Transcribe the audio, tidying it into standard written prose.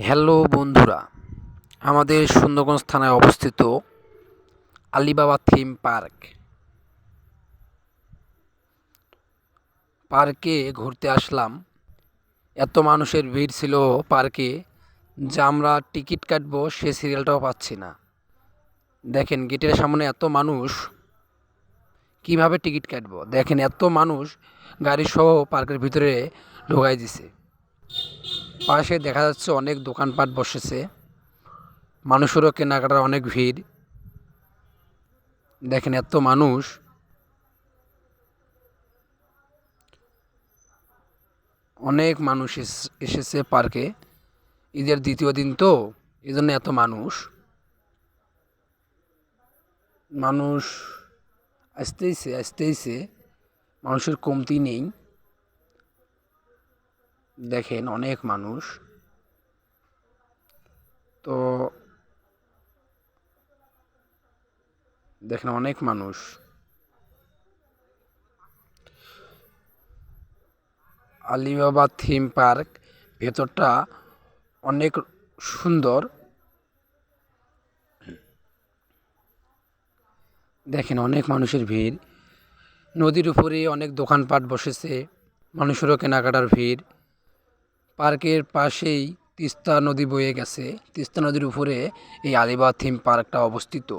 Hello বন্ধুরা, আমাদের সুন্দরগঞ্জ থানায় অবস্থিত আলিবাবা থিম পার্কে ঘুরতে আসলাম। এত মানুষের ভিড় ছিল পার্কে যে আমরা টিকিট কাটবো সে সিরিয়ালটাও পাচ্ছি না। দেখেন গেটের সামনে এত মানুষ, কিভাবে টিকিট কাটবো? দেখেন এত মানুষ গাড়ি সহ পার্কের ভিতরে ঢোকাই দিছে। পাশে দেখা যাচ্ছে অনেক দোকানপাট বসেছে, মানুষেরও কেনাকাটার অনেক ভিড়। দেখেন এত মানুষ, অনেক মানুষ এসেছে পার্কে। ঈদের দ্বিতীয় দিন তো, এই জন্য এত মানুষ মানুষ আসতেইছে, মানুষের কমতি নেই। দেখেন অনেক মানুষ, তো দেখেন অনেক মানুষ। আলিবাবা থিম পার্ক ভেতরটা অনেক সুন্দর। দেখেন অনেক মানুষের ভিড়, নদীর উপরে অনেক দোকানপাট বসেছে, মানুষেরও কেনাকাটার ভিড়। পার্কের পাশেই তিস্তা নদী বয়ে গেছে, তিস্তা নদীর উপরে এই আলিবাবা থিম পার্কটা অবস্থিত।